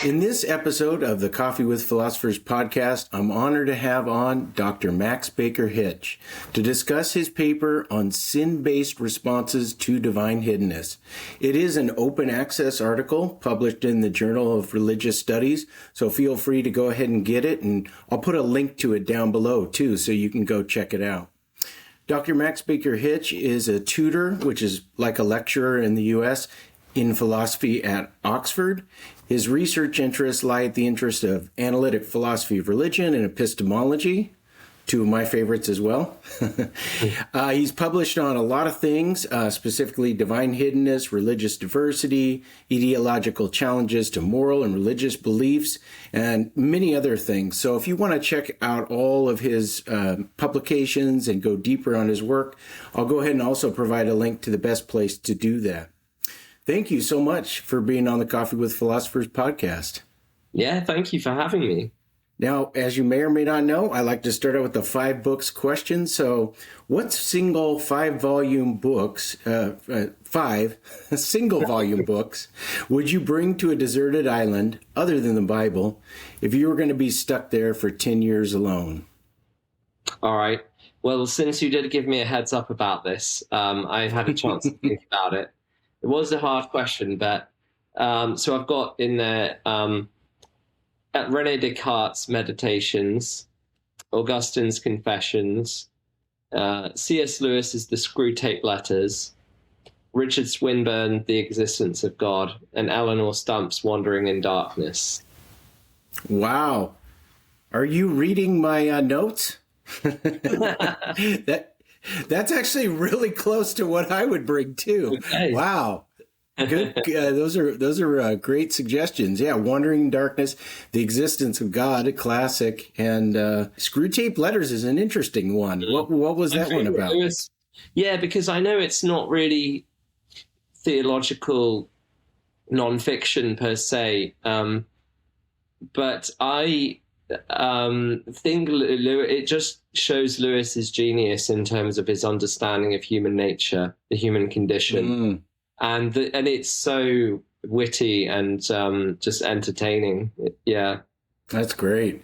In this episode of the Coffee with Philosophers podcast, I'm honored to have on Dr. Max Baker-Hytch to discuss his paper on sin-based responses to divine hiddenness. It is an open access article published in the Journal of Religious Studies, so feel free to go ahead and get it, and I'll put a link to it down below too, so you can go check it out. Dr. Max Baker-Hytch is a tutor, which is like a lecturer in the U.S., in philosophy at Oxford. His research interests lie at the interest of analytic philosophy of religion and epistemology, two of my favorites as well. He's published on a lot of things, specifically divine hiddenness, religious diversity, ideological challenges to moral and religious beliefs, and many other things. So if you want to check out all of his publications and go deeper on his work, I'll go ahead and also provide a link to the best place to do that. Thank you so much for being on the Coffee with Philosophers podcast. Yeah, thank you for having me. Now, as you may or may not know, I like to start out with the 5 books question. So what single 5-volume books, 5 single-volume books, would you bring to a deserted island, other than the Bible, if you were going to be stuck there for 10 years alone? All right. Well, since you did give me a heads up about this, I had a chance to think about it. It was a hard question, but so I've got in there at René Descartes' Meditations, Augustine's Confessions, C.S. Lewis's The Screwtape Letters, Richard Swinburne, The Existence of God, and Eleanor Stump's Wandering in Darkness. Wow. Are you reading my notes? That's actually really close to what I would bring too. Okay. Wow. Good. Those are great suggestions. Yeah. Wandering in Darkness, The Existence of God, a classic, and Screwtape Letters is an interesting one. What was that one about? Yeah, because I know it's not really theological nonfiction per se, but I think it just shows Lewis's genius in terms of his understanding of human nature, the human condition, and it's so witty and just entertaining. Yeah, that's great.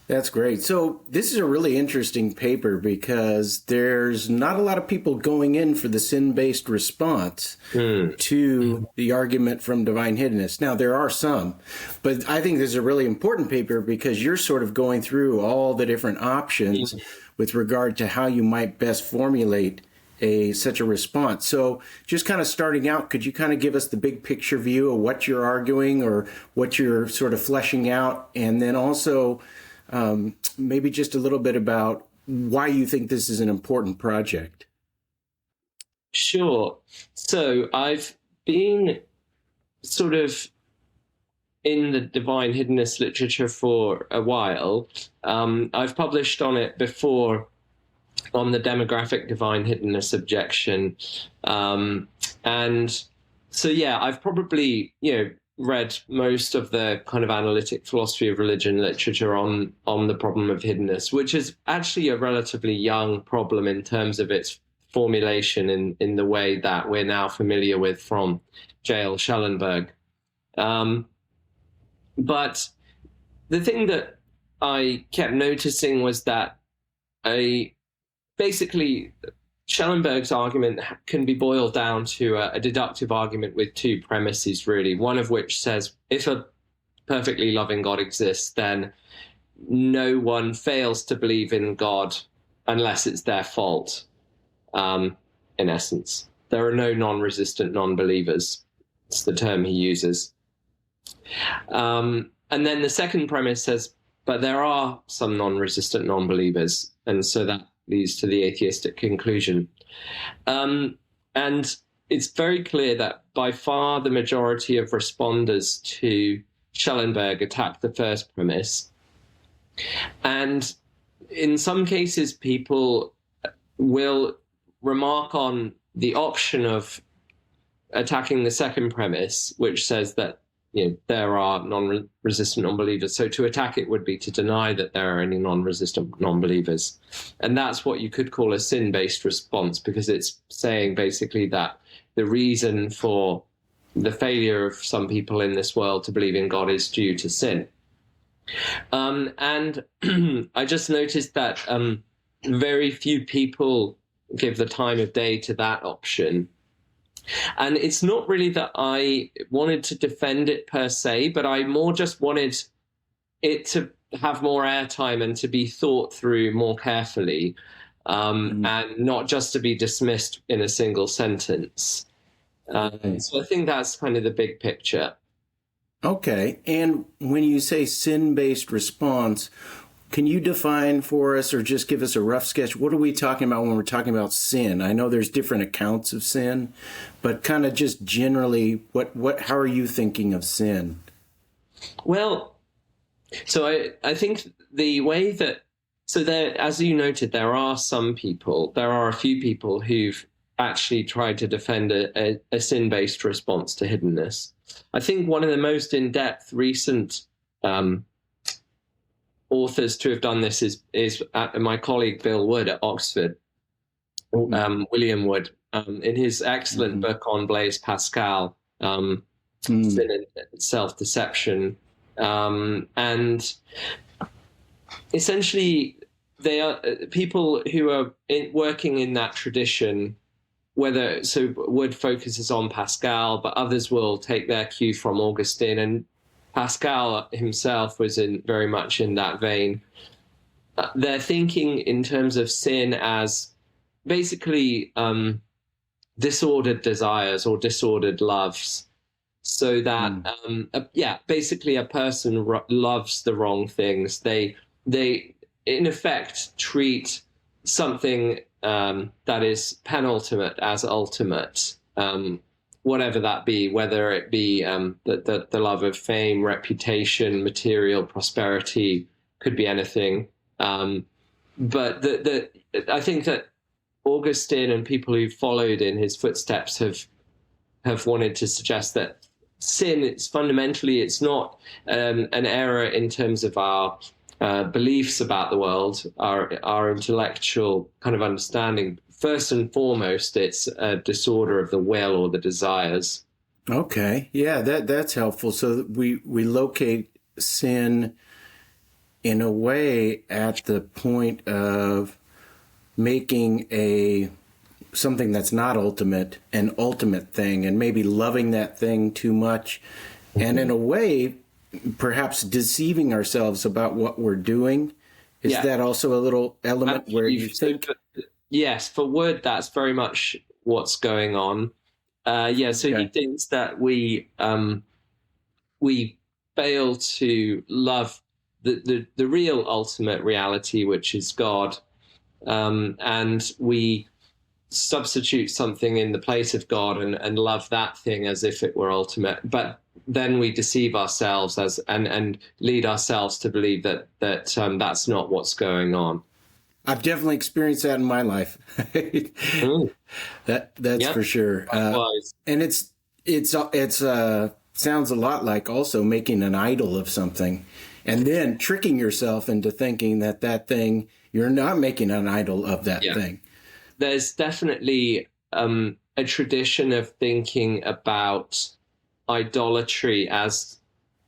That's great. So this is a really interesting paper because there's not a lot of people going in for the sin-based response to the argument from divine hiddenness. Now, there are some, but I think this is a really important paper because you're sort of going through all the different options with regard to how you might best formulate such a response. So just kind of starting out, could you kind of give us the big picture view of what you're arguing or what you're sort of fleshing out, and then also maybe just a little bit about why you think this is an important project? Sure. So I've been sort of in the divine hiddenness literature for a while. I've published on it before on the demographic divine hiddenness objection. And so, yeah, I've probably, read most of the kind of analytic philosophy of religion literature on the problem of hiddenness, which is actually a relatively young problem in terms of its formulation in the way that we're now familiar with from J.L. Schellenberg. But the thing that I kept noticing was that basically Schellenberg's argument can be boiled down to a deductive argument with 2 premises, really. One of which says if a perfectly loving God exists, then no one fails to believe in God unless it's their fault, in essence. There are no non-resistant non-believers. It's the term he uses. And then the second premise says, but there are some non-resistant non-believers. And so that leads to the atheistic conclusion. And it's very clear that by far the majority of responders to Schellenberg attack the first premise. And in some cases, people will remark on the option of attacking the second premise, which says that there are non-resistant non-believers. So to attack it would be to deny that there are any non-resistant non-believers. And that's what you could call a sin-based response, because it's saying basically that the reason for the failure of some people in this world to believe in God is due to sin. And I just noticed that very few people give the time of day to that option. And it's not really that I wanted to defend it per se, but I more just wanted it to have more airtime and to be thought through more carefully, and not just to be dismissed in a single sentence. So I think that's kind of the big picture. Okay. And when you say sin-based response, can you define for us or just give us a rough sketch? What are we talking about when we're talking about sin? I know there's different accounts of sin, but kind of just generally, how are you thinking of sin? Well, so I think the way that, so there, as you noted, there are a few people who've actually tried to defend a sin-based response to hiddenness. I think one of the most in-depth recent authors to have done this is my colleague Bill Wood at Oxford, William Wood, in his excellent book on Blaise Pascal, Sin and Self-Deception. And essentially, they are people who are working in that tradition. Wood focuses on Pascal, but others will take their cue from Augustine, and Pascal himself was very much in that vein. They're thinking in terms of sin as basically disordered desires or disordered loves, so that basically a person loves the wrong things. They in effect treat something that is penultimate as ultimate, whatever that be, whether it be the love of fame, reputation, material prosperity, could be anything. But I think that Augustine and people who followed in his footsteps have wanted to suggest that sin, it's not an error in terms of our beliefs about the world, our intellectual kind of understanding. First and foremost, it's a disorder of the will or the desires. Okay. Yeah, that's helpful. So we locate sin in a way at the point of making something that's not ultimate an ultimate thing, and maybe loving that thing too much, and in a way perhaps deceiving ourselves about what we're doing. Is that also a little element where you think? Yes, for Wood, that's very much what's going on. He thinks that we fail to love the real ultimate reality, which is God, and we substitute something in the place of God and love that thing as if it were ultimate. But then we deceive ourselves and lead ourselves to believe that that's not what's going on. I've definitely experienced that in my life. That's for sure. And it's sounds a lot like also making an idol of something, and then tricking yourself into thinking that thing, you're not making an idol of that thing. There's definitely a tradition of thinking about idolatry as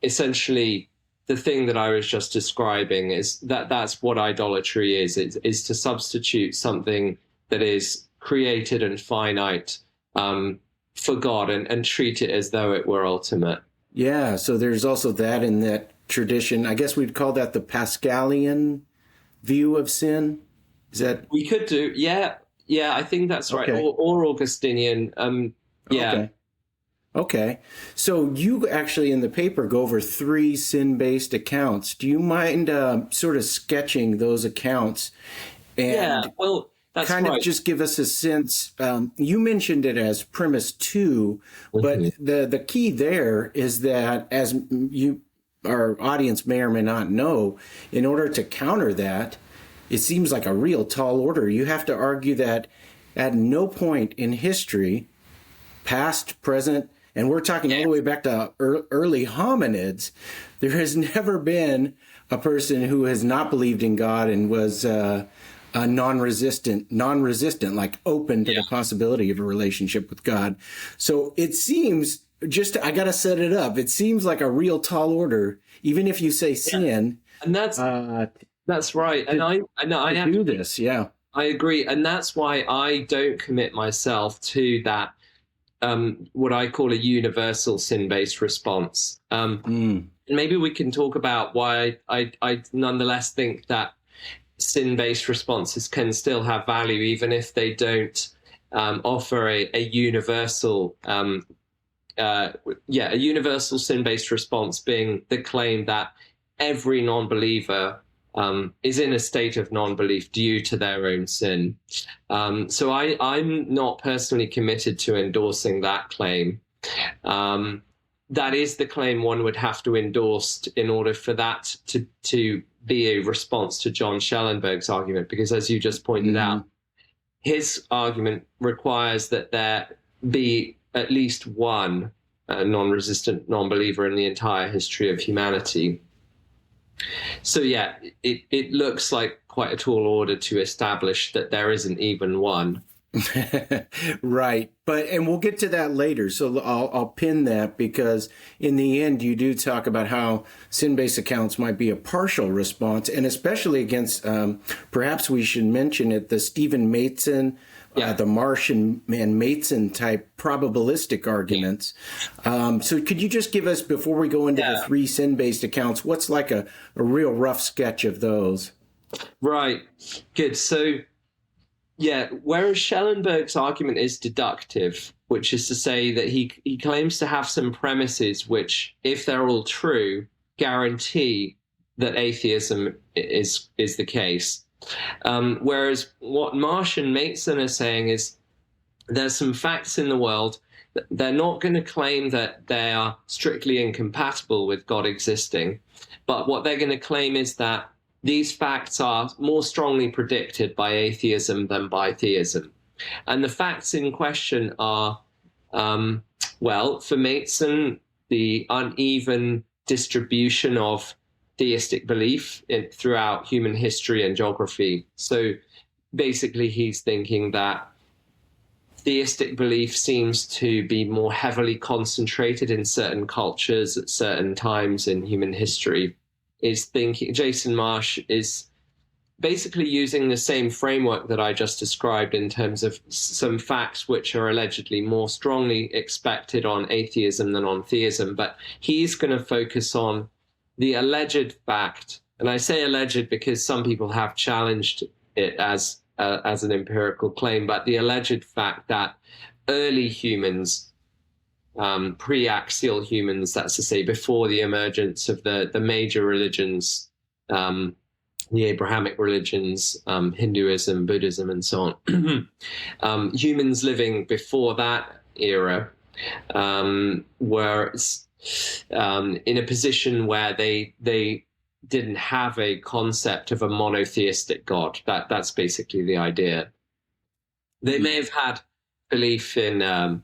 essentially the thing that I was just describing. Is that's what idolatry is. It's to substitute something that is created and finite for God and treat it as though it were ultimate. Yeah, so there's also that in that tradition. I guess we'd call that the Pascalian view of sin. Is that? We could do, yeah, I think that's right. Okay. Or Augustinian, Okay. So you actually in the paper go over 3 sin-based accounts. Do you mind sort of sketching those accounts? And that's kind right. of just give us a sense. You mentioned it as premise 2, but the key there is that, as our audience may or may not know, in order to counter that, it seems like a real tall order. You have to argue that at no point in history, past, present, and we're talking all the way back to early hominids, there has never been a person who has not believed in God and was non-resistant, like open to the possibility of a relationship with God. So it seems I got to set it up. It seems like a real tall order, even if you say sin. And that's right. And I have do this. Yeah, I agree. And that's why I don't commit myself to that, what I call a universal sin-based response. Maybe we can talk about why I nonetheless think that sin-based responses can still have value, even if they don't offer a universal, a universal sin-based response being the claim that every non-believer is in a state of non-belief due to their own sin. So I'm not personally committed to endorsing that claim. That is the claim one would have to endorse in order for that to be a response to John Schellenberg's argument, because as you just pointed out, his argument requires that there be at least one non-resistant non-believer in the entire history of humanity. So yeah, it looks like quite a tall order to establish that there isn't even one. Right. And we'll get to that later. So I'll pin that, because in the end, you do talk about how sin-based accounts might be a partial response, and especially against, perhaps we should mention it, the Stephen Mason, the Marsh and Mason type probabilistic arguments. So could you just give us, before we go into the three sin-based accounts, what's like a real rough sketch of those? Right. Good. So yeah, whereas Schellenberg's argument is deductive, which is to say that he claims to have some premises which, if they're all true, guarantee that atheism is the case. Whereas what Marsh and Mason are saying is there's some facts in the world. They're not going to claim that they are strictly incompatible with God existing, but what they're going to claim is that these facts are more strongly predicted by atheism than by theism. And the facts in question are, for Mason, the uneven distribution of theistic belief throughout human history and geography. So basically, he's thinking that theistic belief seems to be more heavily concentrated in certain cultures at certain times in human history. Jason Marsh is basically using the same framework that I just described in terms of some facts which are allegedly more strongly expected on atheism than on theism, but he's going to focus on the alleged fact, and I say alleged because some people have challenged it as an empirical claim, but the alleged fact that early humans, pre-axial humans, that's to say before the emergence of the major religions, the Abrahamic religions, Hinduism, Buddhism, and so on, humans living before that era were in a position where they didn't have a concept of a monotheistic God. That's basically the idea. They may have had belief in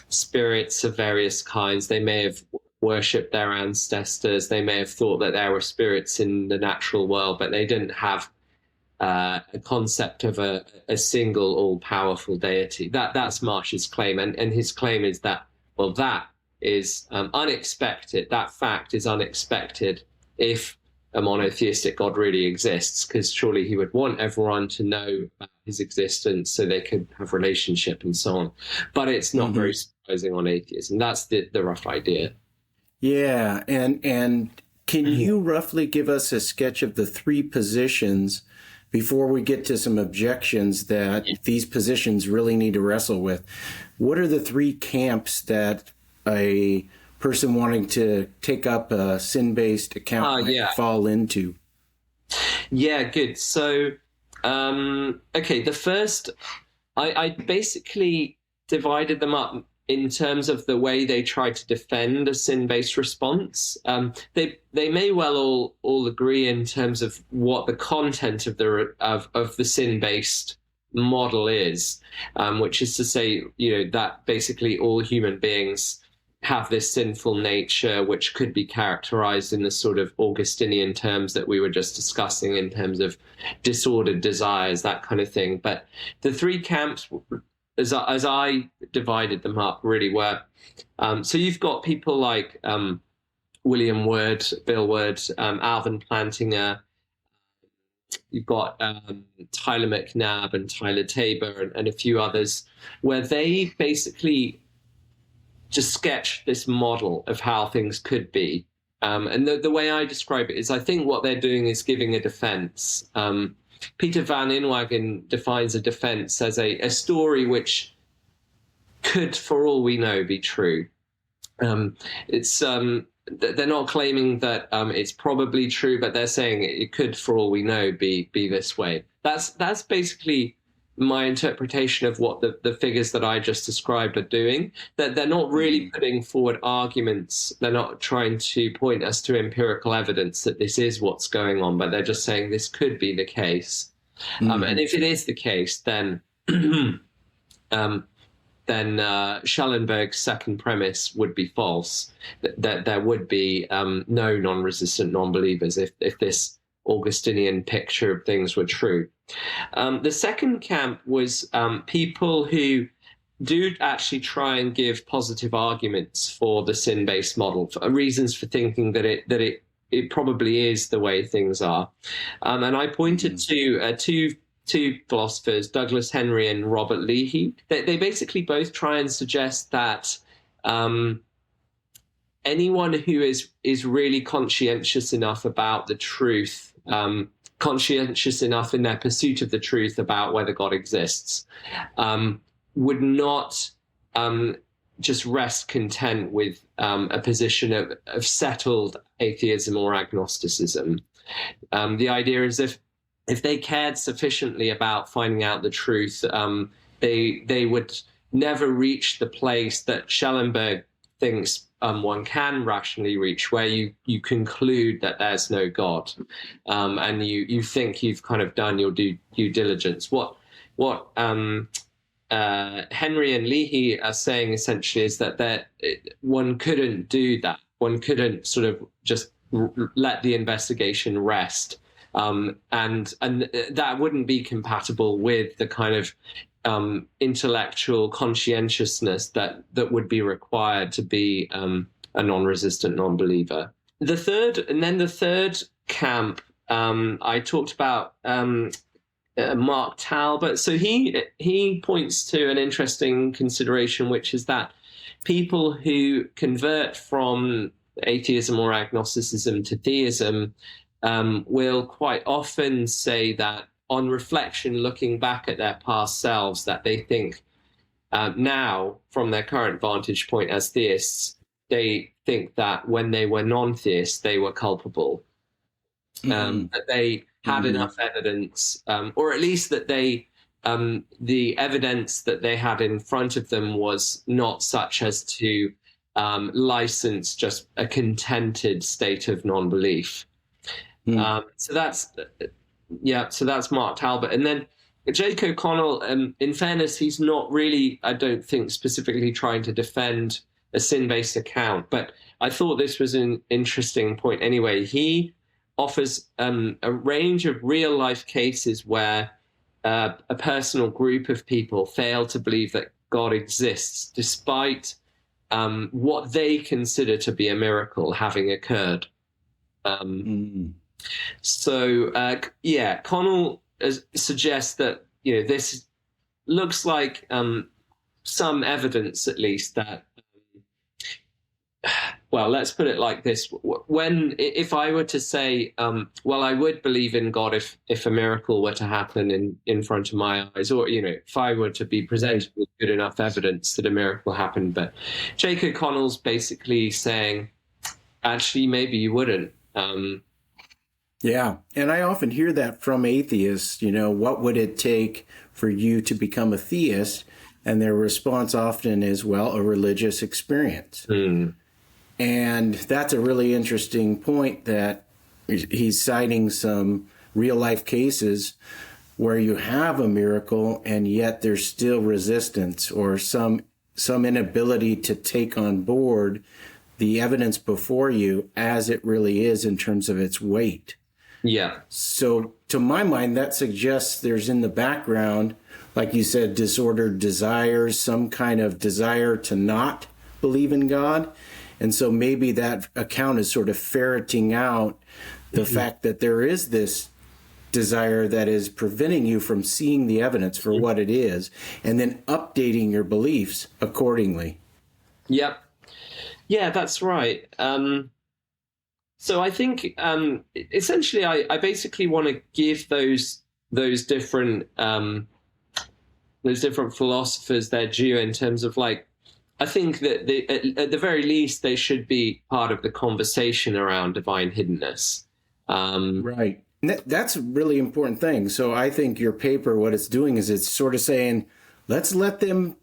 spirits of various kinds. They may have worshipped their ancestors. They may have thought that there were spirits in the natural world, but they didn't have a concept of a single all-powerful deity. That's Marsh's claim, and his claim is that, well, that is unexpected. That fact is unexpected if a monotheistic God really exists, because surely he would want everyone to know about his existence so they could have relationship and so on. But it's not very surprising on atheism. That's the rough idea. Yeah, and can you roughly give us a sketch of the three positions before we get to some objections that these positions really need to wrestle with? What are the three camps that a person wanting to take up a sin-based account might fall into? Yeah, good. So, the first, I basically divided them up in terms of the way they try to defend a sin-based response. They may well all agree in terms of what the content of the sin-based model is, which is to say, that basically all human beings have this sinful nature, which could be characterized in the sort of Augustinian terms that we were just discussing in terms of disordered desires, that kind of thing. But the three camps as I divided them up, really were. So you've got people like William Wood, Bill Wood, Alvin Plantinga. You've got Tyler McNabb and Tyler Tabor and a few others, where they basically just sketch this model of how things could be. And the way I describe it is, I think what they're doing is giving a defense. Peter Van Inwagen defines a defense as a story which could, for all we know, be true. They're not claiming that it's probably true, but they're saying it could, for all we know, be this way. That's basically my interpretation of what the figures that I just described are doing. That they're not really putting forward arguments. They're not trying to point us to empirical evidence that this is what's going on, but they're just saying this could be the case. And if it is the case, then Schellenberg's second premise would be false, that there would be no non-resistant non-believers if this Augustinian picture of things were true. The second camp was people who do actually try and give positive arguments for the sin-based model, for reasons for thinking that it probably is the way things are. And I pointed to two philosophers, Douglas Henry and Robert Leahy. They basically both try and suggest that anyone who is really conscientious enough about the truth, conscientious enough in their pursuit of the truth about whether God exists, would not just rest content with a position of settled atheism or agnosticism. The idea is if they cared sufficiently about finding out the truth, they would never reach the place that Schellenberg thinks one can rationally reach, where you conclude that there's no God, and you think you've kind of done your due diligence. What Henry and Leahy are saying essentially is that one couldn't do that. One couldn't sort of just let the investigation rest. And that wouldn't be compatible with the kind of intellectual conscientiousness that would be required to be a non-resistant non-believer. The third camp, I talked about Mark Talbot. So he points to an interesting consideration, which is that people who convert from atheism or agnosticism to theism will quite often say that on reflection, looking back at their past selves, that they think now, from their current vantage point as theists, they think that when they were non-theists, they were culpable. That they had enough evidence, or at least that the evidence that they had in front of them was not such as to license just a contented state of non-belief. So that's Mark Talbot. And then Jake O'Connell, in fairness, he's not really, I don't think, specifically trying to defend a sin-based account, but I thought this was an interesting point anyway. He offers a range of real-life cases where a personal group of people fail to believe that God exists, despite what they consider to be a miracle having occurred. So, Connell suggests that this looks like some evidence, at least, that. Well, let's put it like this: if I were to say, well, I would believe in God if a miracle were to happen in front of my eyes, or if I were to be presented with good enough evidence that a miracle happened. But Jake O'Connell's basically saying, actually, maybe you wouldn't. Yeah, and I often hear that from atheists, what would it take for you to become a theist? And their response often is, well, a religious experience. And that's a really interesting point, that he's citing some real-life cases where you have a miracle and yet there's still resistance or some inability to take on board the evidence before you as it really is in terms of its weight. Yeah. So to my mind, that suggests there's in the background like you said, disordered desires, some kind of desire to not believe in God. And so maybe that account is sort of ferreting out the fact that there is this desire that is preventing you from seeing the evidence for what it is, and then updating your beliefs accordingly. Yep. Yeah, that's right. So I think essentially I basically want to give those different philosophers their due in terms of, like, I think that at the very least they should be part of the conversation around divine hiddenness. Right. That's a really important thing. So I think your paper, what it's doing is it's sort of saying, let's let them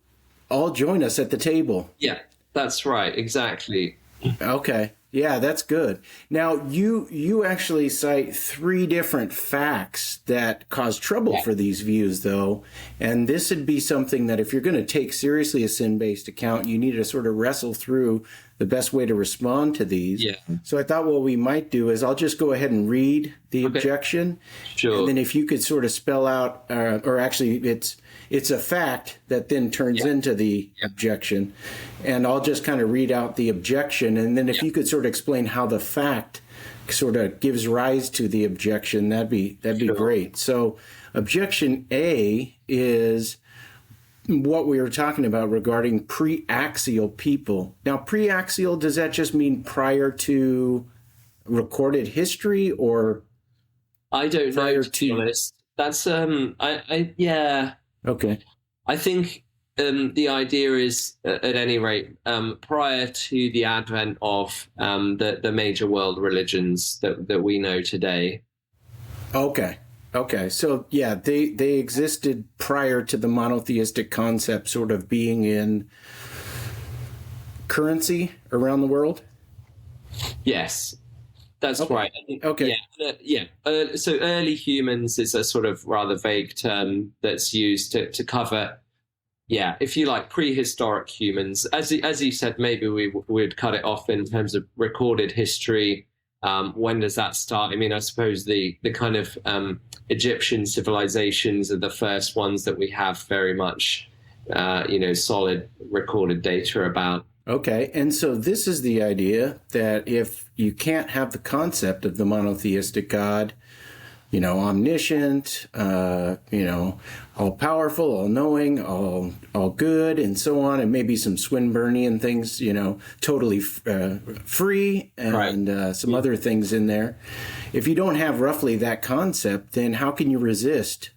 all join us at the table. Yeah, that's right. Exactly. Okay. Yeah, that's good. Now, you actually cite 3 different facts that cause trouble for these views, though. And this would be something that if you're going to take seriously a sin-based account, you need to sort of wrestle through the best way to respond to these. Yeah. So I thought what we might do is I'll just go ahead and read the objection. Sure. And then if you could sort of spell out, or actually it's a fact that then turns into the objection. And I'll just kind of read out the objection. And then if you could sort of explain how the fact sort of gives rise to the objection, that'd be great. So objection A is what we were talking about regarding pre-axial people. Now, pre-axial, does that just mean prior to recorded history, or I don't know, to be honest. That's yeah. Okay. I think the idea is, at any rate, prior to the advent of the major world religions that we know today. Okay. So yeah, they existed prior to the monotheistic concept sort of being in currency around the world. Yes, that's right. Okay. Yeah. So early humans is a sort of rather vague term that's used to cover, if you like, prehistoric humans. As you said, maybe we'd cut it off in terms of recorded history. When does that start? I mean, I suppose the kind of Egyptian civilizations are the first ones that we have very much, solid recorded data about. Okay, and so this is the idea that if you can't have the concept of the monotheistic God, omniscient, all-powerful, all-knowing, all good, and so on, and maybe some Swinburnian things, totally free, and some other things in there. If you don't have roughly that concept, then how can you resist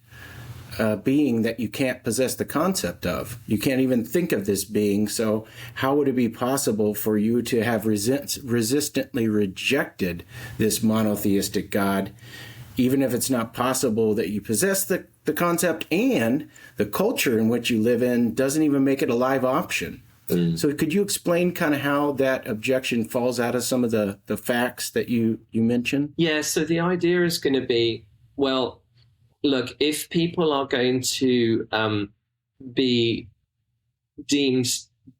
a being that you can't possess the concept of? You can't even think of this being, so how would it be possible for you to have resistantly rejected this monotheistic God, even if it's not possible that you possess the concept, and the culture in which you live in doesn't even make it a live option? So could you explain kind of how that objection falls out of some of the facts that you mentioned? Yeah, so the idea is going to be, well, look, if people are going to be deemed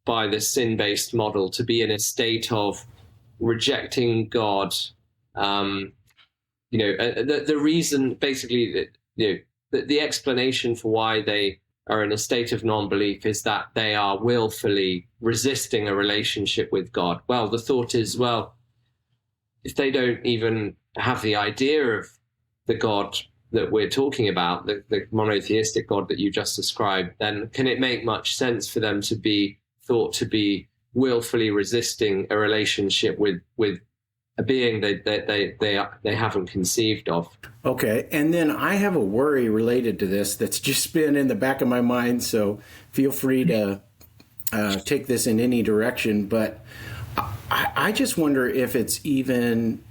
by the sin-based model to be in a state of rejecting God, the reason, basically, the explanation for why they are in a state of non-belief is that they are willfully resisting a relationship with God. Well, the thought is, well, if they don't even have the idea of the God that we're talking about, the monotheistic God that you just described, then can it make much sense for them to be thought to be willfully resisting a relationship with a being they haven't conceived of? Okay, and then I have a worry related to this that's just been in the back of my mind, so feel free to take this in any direction, but I just wonder if it's even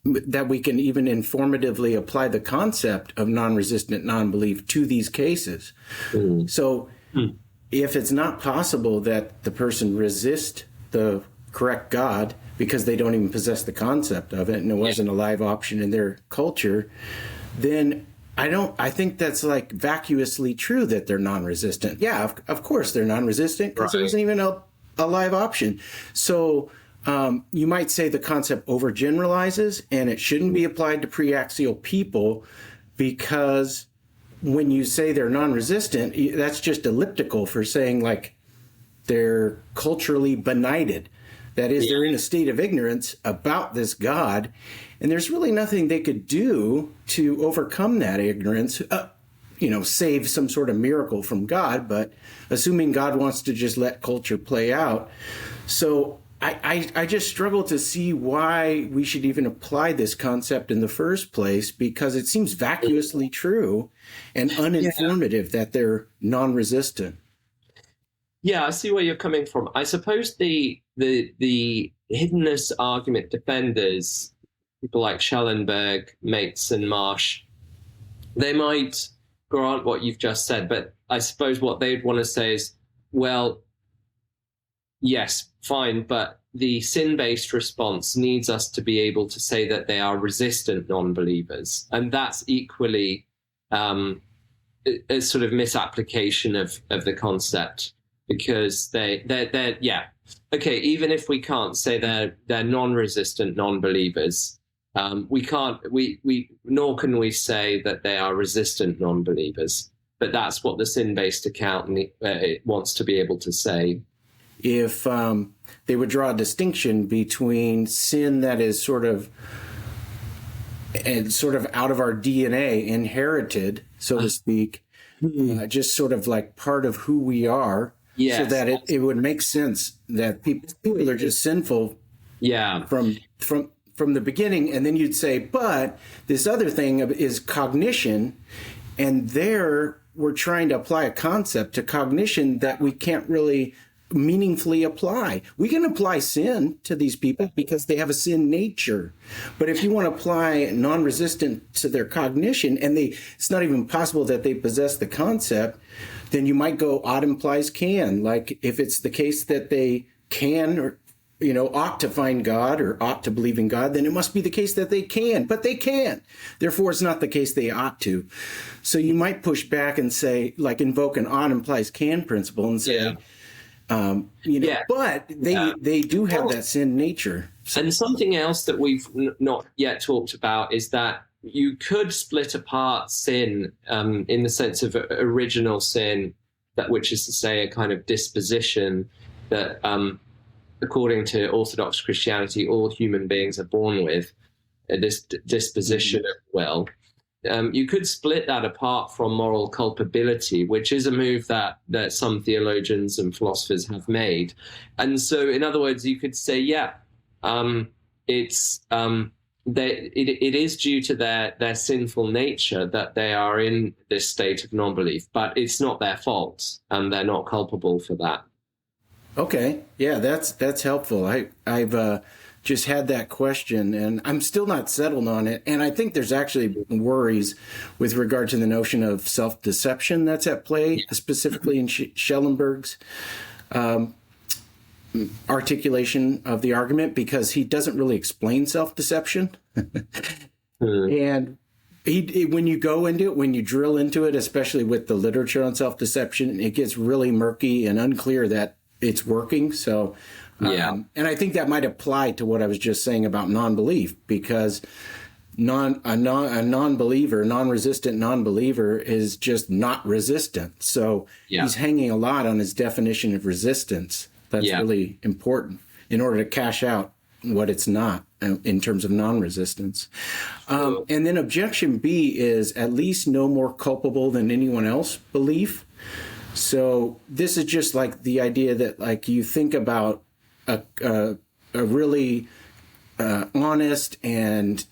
that we can even informatively apply the concept of non-resistant non-belief to these cases. So if it's not possible that the person resist the correct God because they don't even possess the concept of it and it wasn't a live option in their culture, then I think that's like vacuously true that they're non-resistant. Yeah, of course they're non-resistant because there wasn't even a live option. So you might say the concept overgeneralizes and it shouldn't be applied to pre-axial people because when you say they're non-resistant, that's just elliptical for saying like they're culturally benighted. That is, they're in a state of ignorance about this God, and there's really nothing they could do to overcome that ignorance, save some sort of miracle from God, but assuming God wants to just let culture play out. So I just struggle to see why we should even apply this concept in the first place, because it seems vacuously true and uninformative that they're non-resistant. Yeah, I see where you're coming from. I suppose the hiddenness argument defenders, people like Schellenberg, Mates, and Marsh, they might grant what you've just said, but I suppose what they'd want to say is, well, yes, fine, but the sin-based response needs us to be able to say that they are resistant non-believers, and that's equally a sort of misapplication of the concept. Because they're okay. Even if we can't say they're non-resistant non-believers, nor can we say that they are resistant non-believers. But that's what the sin-based account wants to be able to say. If they would draw a distinction between sin that is sort of out of our DNA, inherited, so to speak, just sort of like part of who we are. Yes. So that it would make sense that people are just sinful from the beginning. And then you'd say, but this other thing is cognition. And there we're trying to apply a concept to cognition that we can't really meaningfully apply. We can apply sin to these people because they have a sin nature. But if you want to apply non-resistant to their cognition, and it's not even possible that they possess the concept, then you might go ought implies can. Like if it's the case that they can or ought to find God or ought to believe in God, then it must be the case that they can, but they can't. Therefore, it's not the case they ought to. So you might push back and say, like invoke an ought implies can principle and say, but they do have that sin nature. And something else that we've not yet talked about is that you could split apart sin in the sense of original sin, which is to say a kind of disposition that, according to Orthodox Christianity, all human beings are born with, this disposition of will. You could split that apart from moral culpability, which is a move that some theologians and philosophers have made. And so, in other words, you could say, it is due to their sinful nature that they are in this state of non-belief, but it's not their fault, and they're not culpable for that. Okay, yeah, that's helpful. I've just had that question, and I'm still not settled on it. And I think there's actually worries with regard to the notion of self-deception that's at play, specifically in Schellenberg's articulation of the argument, because he doesn't really explain self-deception. And when you go into it, when you drill into it, especially with the literature on self-deception, it gets really murky and unclear that it's working. So, and I think that might apply to what I was just saying about non-belief, because a non-believer, non-resistant non-believer is just not resistant. So he's hanging a lot on his definition of resistance. That's really important in order to cash out what it's not in terms of non-resistance. And then objection B is at least no more culpable than anyone else belief. So this is just like the idea that like you think about a really honest and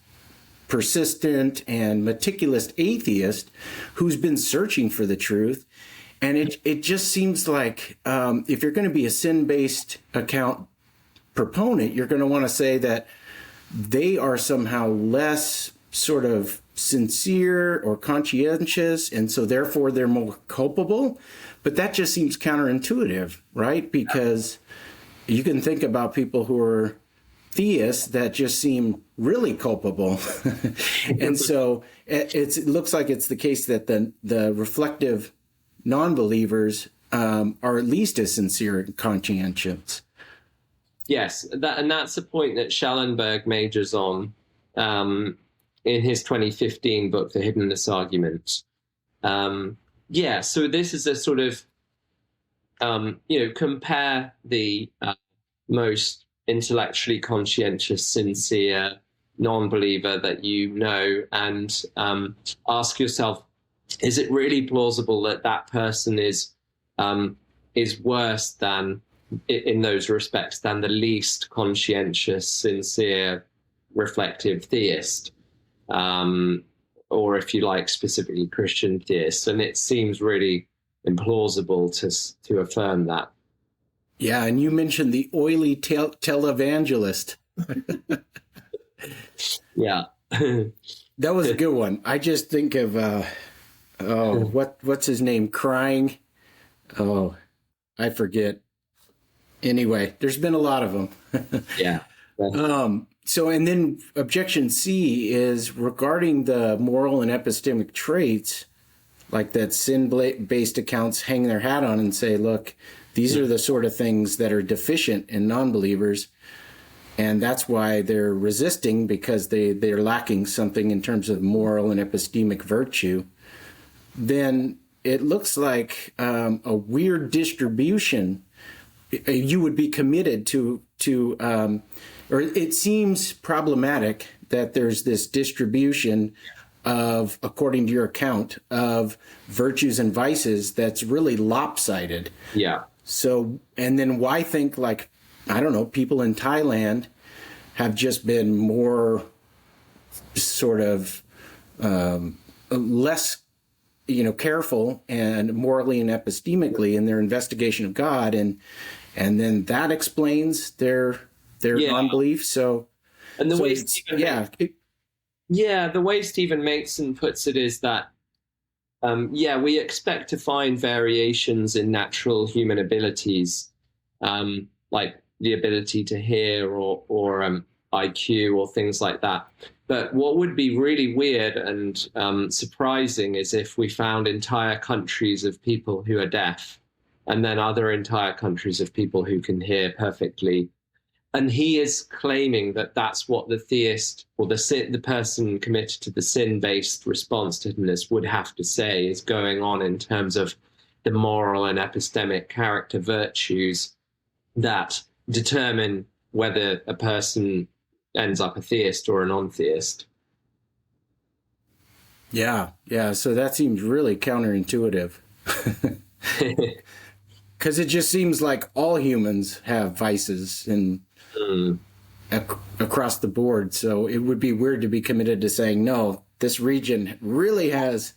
persistent and meticulous atheist who's been searching for the truth. And it just seems like if you're going to be a sin-based account proponent, you're going to want to say that they are somehow less sort of sincere or conscientious, and so therefore they're more culpable. But that just seems counterintuitive, right? Because you can think about people who are theists that just seem really culpable. And so it looks like it's the case that the reflective non-believers are at least as sincere and conscientious. Yes, and that's the point that Schellenberg majors on in his 2015 book, The Hiddenness Argument. So this is a sort of, compare the most intellectually conscientious, sincere non-believer that you know, and ask yourself, is it really plausible that that person is worse than, in those respects, than the least conscientious, sincere, reflective theist, or if you like, specifically Christian theist? And it seems really implausible to affirm that. Yeah, and you mentioned the oily televangelist. Yeah. That was a good one. I just think of what's his name? Crying. Oh, I forget. Anyway, there's been a lot of them. Yeah. So, and then objection C is regarding the moral and epistemic traits, like that sin-based accounts hang their hat on and say, look, these are the sort of things that are deficient in non-believers. And that's why they're resisting, because they're lacking something in terms of moral and epistemic virtue. Then it looks like a weird distribution. You would be committed to or it seems problematic that there's this distribution of, according to your account, of virtues and vices that's really lopsided. Yeah. So, and then why think, like, I don't know, people in Thailand have just been more sort of less, careful and morally and epistemically in their investigation of God, and then that explains their non-belief. So, and the way the way Stephen Mason puts it is that we expect to find variations in natural human abilities, like the ability to hear or IQ or things like that. But what would be really weird and surprising is if we found entire countries of people who are deaf, and then other entire countries of people who can hear perfectly. And he is claiming that that's what the theist or the person committed to the sin-based response to hiddenness would have to say is going on in terms of the moral and epistemic character virtues that determine whether a person ends up a theist or a non-theist. Yeah. So that seems really counterintuitive. Because it just seems like all humans have vices and across the board. So it would be weird to be committed to saying, no, this region really has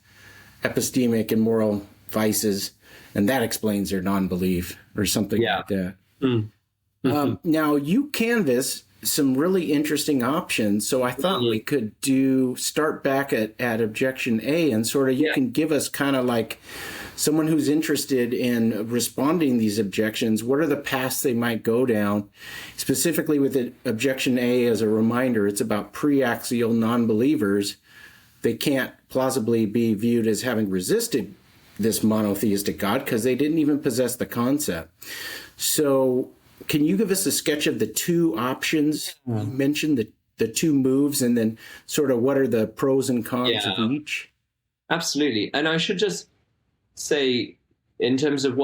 epistemic and moral vices, and that explains their non-belief or something like that. Now, you canvass some really interesting options. So I thought we could start back at objection A, and sort of you can give us kind of like someone who's interested in responding these objections, what are the paths they might go down? Specifically with objection A, as a reminder, it's about pre-axial non-believers. They can't plausibly be viewed as having resisted this monotheistic God because they didn't even possess the concept. So can you give us a sketch of the two options? You mentioned the two moves, and then sort of what are the pros and cons of each? Absolutely. And I should just say, in terms of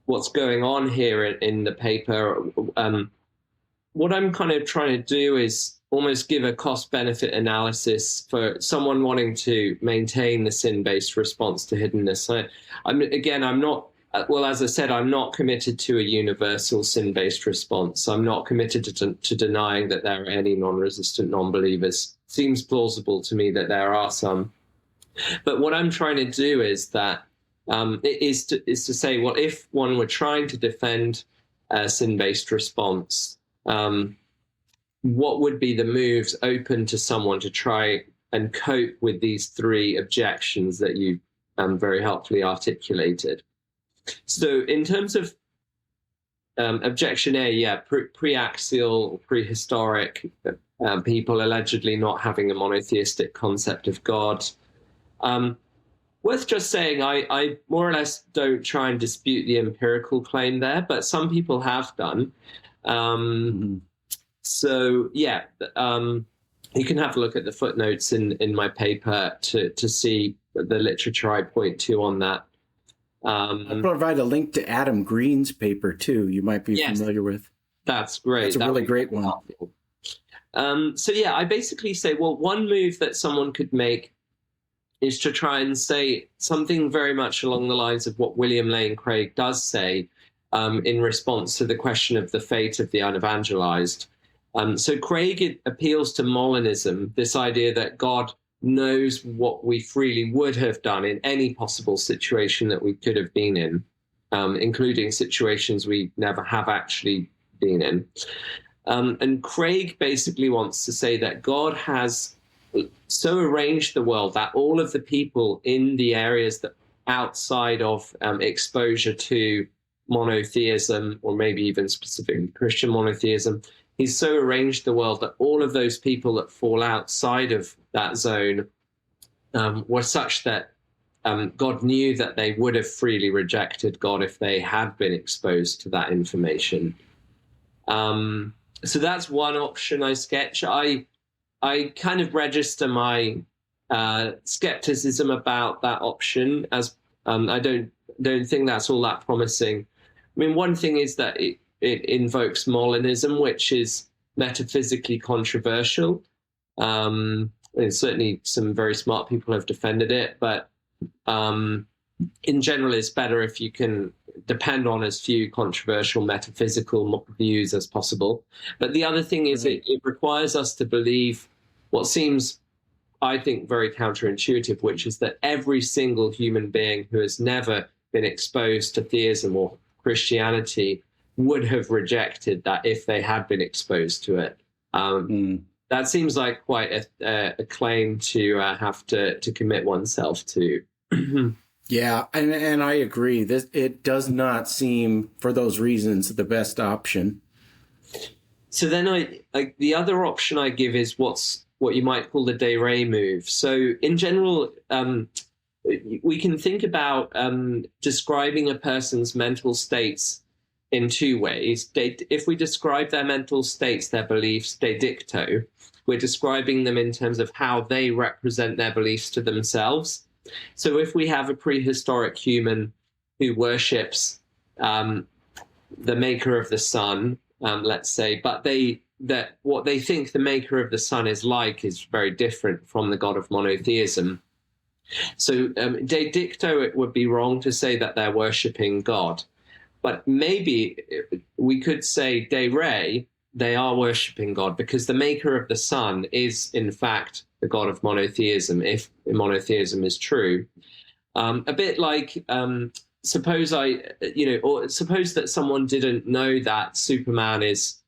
what's going on here in the paper, what I'm kind of trying to do is almost give a cost-benefit analysis for someone wanting to maintain the sin-based response to hiddenness. I'm not, well, as I said, I'm not committed to a universal sin-based response. I'm not committed to denying that there are any non-resistant non-believers. Seems plausible to me that there are some. But what I'm trying to do is that is to say, well, if one were trying to defend a sin-based response, what would be the moves open to someone to try and cope with these three objections that you very helpfully articulated? So in terms of objection A, pre-axial, prehistoric people allegedly not having a monotheistic concept of God. Worth just saying, I more or less don't try and dispute the empirical claim there, but some people have done. So you can have a look at the footnotes in my paper to see the literature I point to on that. I'll provide a link to Adam Green's paper too. You might be familiar with. That's great. That's a really great one. So yeah, I basically say, well, one move that someone could make is to try and say something very much along the lines of what William Lane Craig does say in response to the question of the fate of the unevangelized. So Craig appeals to Molinism, this idea that God knows what we freely would have done in any possible situation that we could have been in, including situations we never have actually been in. And Craig basically wants to say that God has so arranged the world that all of the people in the areas that outside of exposure to monotheism, or maybe even specifically Christian monotheism, he's so arranged the world that all of those people that fall outside of that zone were such that God knew that they would have freely rejected God if they had been exposed to that information. So that's one option I sketch. I kind of register my skepticism about that option, as I don't think that's all that promising. I mean, one thing is that it invokes Molinism, which is metaphysically controversial. And certainly some very smart people have defended it, but in general, it's better if you can depend on as few controversial metaphysical views as possible. But the other thing is it requires us to believe what seems, I think, very counterintuitive, which is that every single human being who has never been exposed to theism or Christianity would have rejected that if they had been exposed to it. That seems like quite a claim to have to commit oneself to. Yeah, and I agree. It does not seem, for those reasons, the best option. So then the other option I give is what you might call the de re move. So in general, we can think about describing a person's mental states in two ways. If we describe their mental states, their beliefs, de dicto, we're describing them in terms of how they represent their beliefs to themselves. So if we have a prehistoric human who worships the maker of the sun, let's say, but that what they think the maker of the sun is like is very different from the God of monotheism. So de dicto, it would be wrong to say that they're worshipping God. But maybe we could say de re, they are worshipping God, because the maker of the sun is, in fact, the God of monotheism, if monotheism is true. A bit like, suppose that someone didn't know that Superman is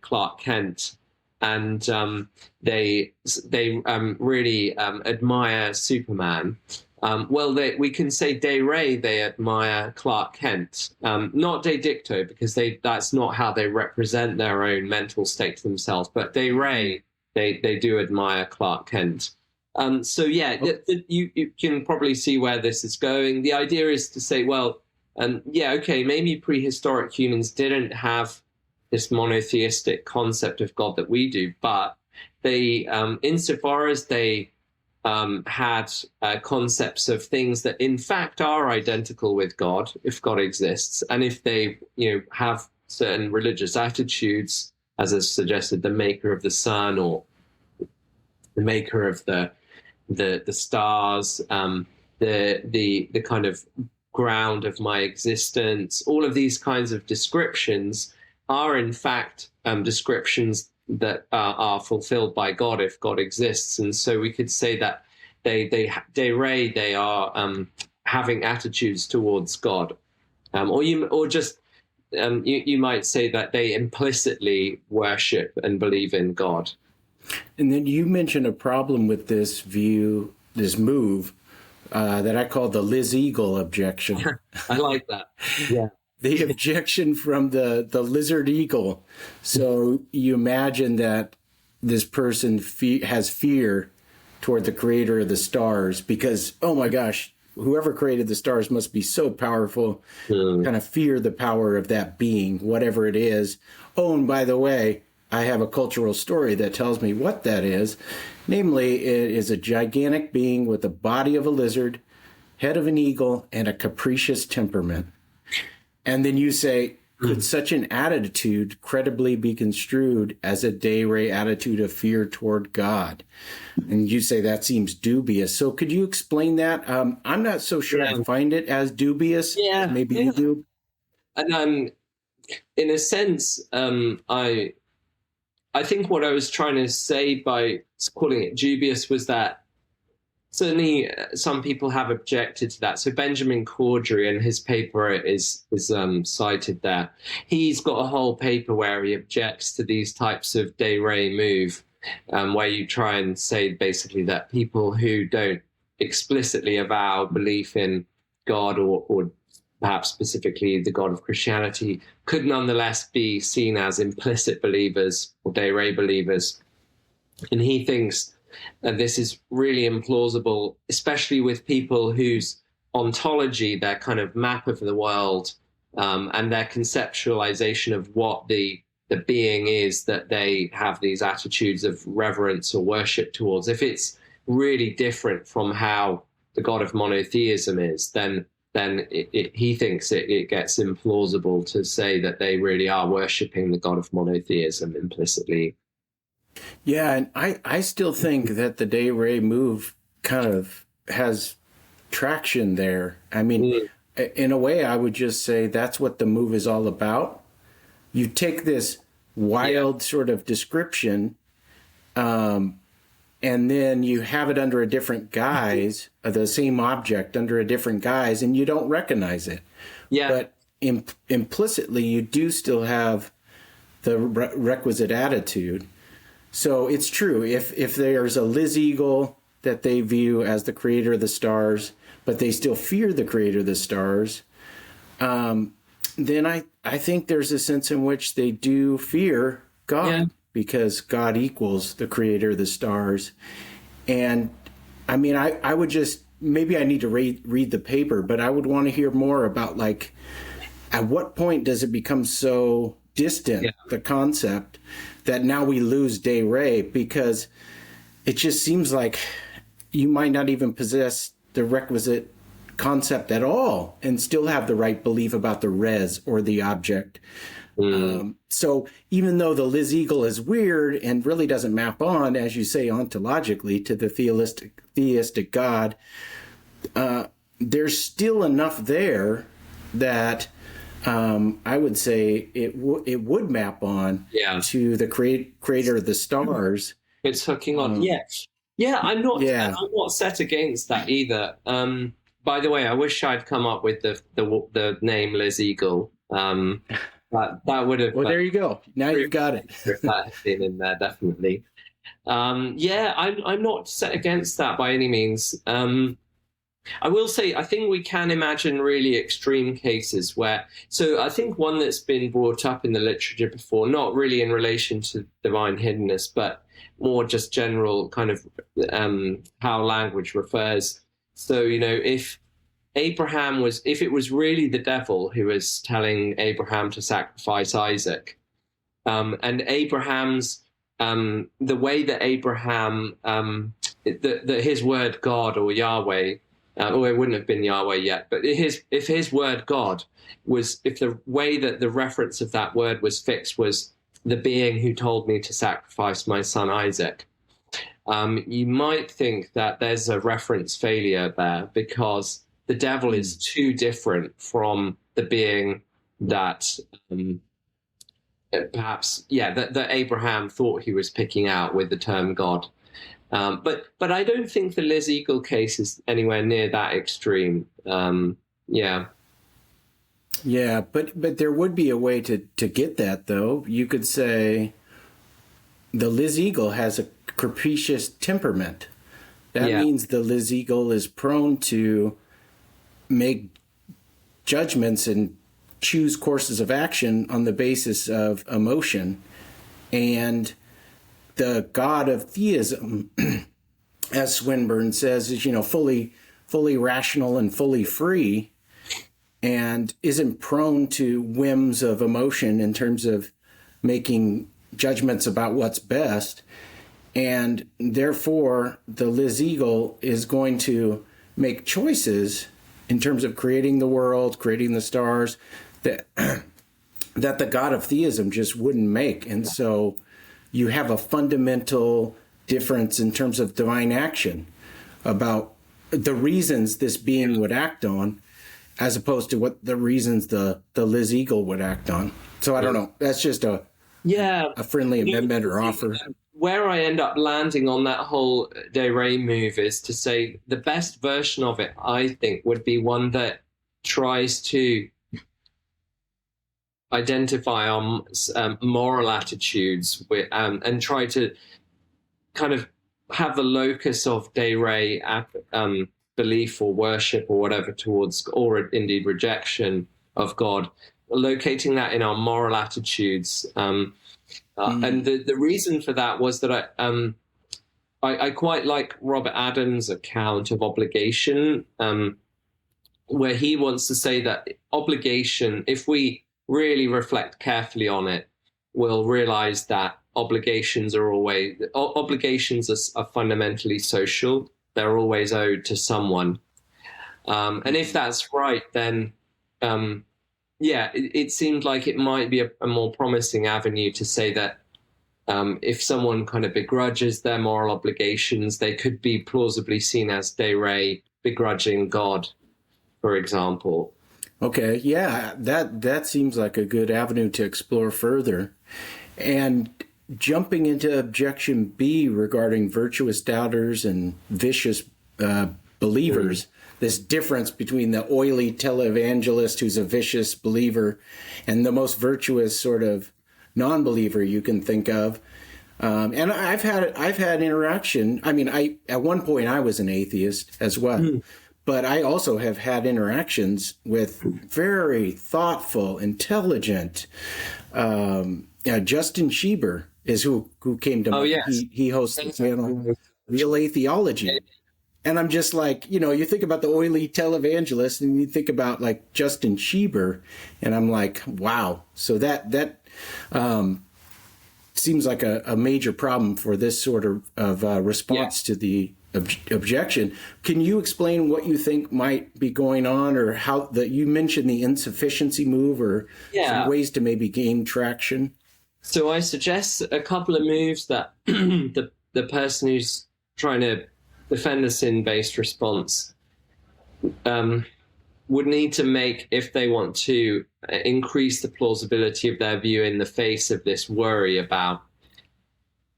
Clark Kent, and they really admire Superman. We can say de re, they admire Clark Kent, not de dicto, because that's not how they represent their own mental state to themselves, but de re, they do admire Clark Kent. So yeah, you can probably see where this is going. The idea is to say, well, maybe prehistoric humans didn't have this monotheistic concept of God that we do, but they, insofar as they had concepts of things that in fact are identical with God, if God exists, and if they have certain religious attitudes, as is suggested, the maker of the sun or the maker of the stars, the kind of ground of my existence, all of these kinds of descriptions are in fact descriptions that are fulfilled by God if God exists. And so we could say that they are having attitudes towards God, you might say that they implicitly worship and believe in God. And then you mentioned a problem with this view, this move, that I call the Liz Eagle objection. I like that. Yeah. The objection from the lizard eagle. So you imagine that this person has fear toward the creator of the stars because, oh my gosh, whoever created the stars must be so powerful. Kind of fear the power of that being, whatever it is. Oh, and by the way, I have a cultural story that tells me what that is. Namely, it is a gigantic being with the body of a lizard, head of an eagle, and a capricious temperament. And then you say, could such an attitude credibly be construed as a de re attitude of fear toward God? And you say that seems dubious. So could you explain that? I'm not so sure I find it as dubious. Maybe you do. And in a sense, I think what I was trying to say by calling it dubious was that certainly some people have objected to that. So Benjamin Cordery, in his paper is cited there. He's got a whole paper where he objects to these types of de re move, where you try and say basically that people who don't explicitly avow belief in God or perhaps specifically the God of Christianity could nonetheless be seen as implicit believers or de re believers. And he thinks this is really implausible, especially with people whose ontology, their kind of map of the world, and their conceptualization of what the being is that they have these attitudes of reverence or worship towards. If it's really different from how the God of monotheism is, then he thinks it gets implausible to say that they really are worshipping the God of monotheism implicitly. Yeah, and I still think that the de re move kind of has traction there. I mean, in a way, I would just say that's what the move is all about. You take this wild sort of description, and then you have it under a different guise, the same object under a different guise, and you don't recognize it. Yeah. But implicitly, you do still have the requisite attitude. So it's true. If there's a Liz Eagle that they view as the creator of the stars, but they still fear the creator of the stars, then I think there's a sense in which they do fear God because God equals the creator of the stars. And I mean, I would just, maybe I need to read the paper, but I would want to hear more about, like, at what point does it become so distant, the concept, that now we lose de re, because it just seems like you might not even possess the requisite concept at all and still have the right belief about the res or the object. So even though the Liz Eagle is weird and really doesn't map on, as you say, ontologically to the theistic God, there's still enough there that I would say it would map on to the creator of the stars. It's hooking on. I'm not set against that either. By the way, I wish I'd come up with the name Liz Eagle. That would have. Well, there you go. Now you've got it. That had been in there, definitely. I'm not set against that by any means. I will say, I think we can imagine really extreme cases where, so I think one that's been brought up in the literature before, not really in relation to divine hiddenness, but more just general kind of how language refers. So, if it was really the devil who was telling Abraham to sacrifice Isaac, and Abraham's, the way that Abraham, his word God or Yahweh, or it wouldn't have been Yahweh yet, but if his word God was, if the way that the reference of that word was fixed was the being who told me to sacrifice my son Isaac, you might think that there's a reference failure there because the devil is too different from the being that perhaps, that Abraham thought he was picking out with the term God. But I don't think the Liz Eagle case is anywhere near that extreme. Yeah, but there would be a way to get that, though. You could say the Liz Eagle has a capricious temperament. That means the Liz Eagle is prone to make judgments and choose courses of action on the basis of emotion. And the God of theism, as Swinburne says, is, fully rational and fully free, and isn't prone to whims of emotion in terms of making judgments about what's best. And therefore, the Liz Eagle is going to make choices in terms of creating the world, creating the stars, that that the God of theism just wouldn't make. And so you have a fundamental difference in terms of divine action about the reasons this being would act on, as opposed to what the reasons the Liz Eagle would act on. So I don't know. That's just a friendly amendment or offer. Where I end up landing on that whole De Re move is to say the best version of it, I think, would be one that tries to identify our moral attitudes and try to kind of have the locus of De Re belief or worship or whatever towards, or indeed rejection of God, locating that in our moral attitudes. And the reason for that was that I quite like Robert Adams' account of obligation, where he wants to say that obligation, if we really reflect carefully on it, we'll realize that obligations are fundamentally social. They're always owed to someone. And if that's right, then it seemed like it might be a more promising avenue to say that if someone kind of begrudges their moral obligations, they could be plausibly seen as De Re begrudging God, for example. Okay, yeah, that seems like a good avenue to explore further. And jumping into objection B regarding virtuous doubters and vicious believers, this difference between the oily televangelist who's a vicious believer and the most virtuous sort of non-believer you can think of. And I've had interaction. I mean, at one point I was an atheist as well. But I also have had interactions with very thoughtful, intelligent. Justin Schieber is who came to mind. Yes. He hosts the channel Real Atheology. And I'm just like, you think about the oily televangelist and you think about like Justin Schieber, and I'm like, wow. So that seems like a major problem for this sort of response to the objection. Can you explain what you think might be going on, or how that you mentioned the insufficiency move, or some ways to maybe gain traction? So I suggest a couple of moves that the person who's trying to defend a sin-based response would need to make if they want to increase the plausibility of their view in the face of this worry about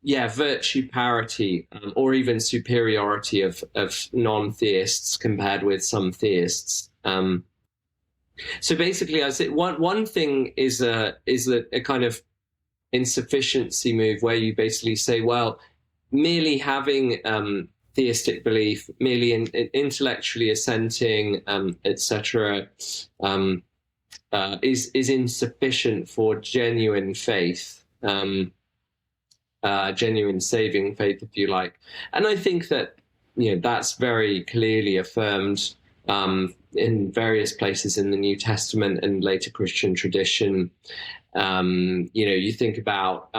virtue parity or even superiority of non-theists compared with some theists. So basically, I say one thing is a kind of insufficiency move where you basically say, well, merely having theistic belief, merely intellectually assenting, etc., is insufficient for genuine faith. Genuine saving faith, if you like. And I think that that's very clearly affirmed in various places in the New Testament and later Christian tradition. You think about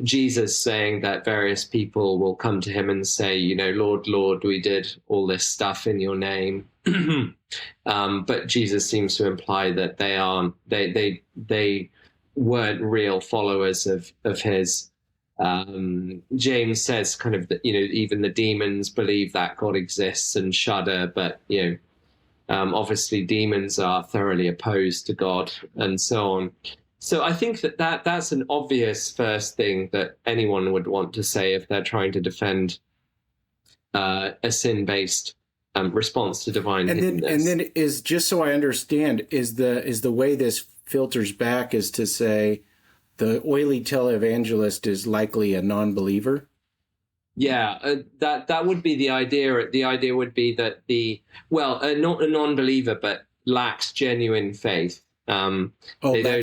Jesus saying that various people will come to him and say, Lord, Lord, we did all this stuff in your name. But Jesus seems to imply that they weren't real followers of his. James says kind of that, even the demons believe that God exists and shudder, but, obviously demons are thoroughly opposed to God and so on. So I think that's an obvious first thing that anyone would want to say if they're trying to defend a sin-based response to divine hiddenness. And then is, just so I understand, is the way this filters back is to say the oily televangelist is likely a non-believer? Yeah, that would be the idea. The idea would be that not a non-believer, but lacks genuine faith. Okay.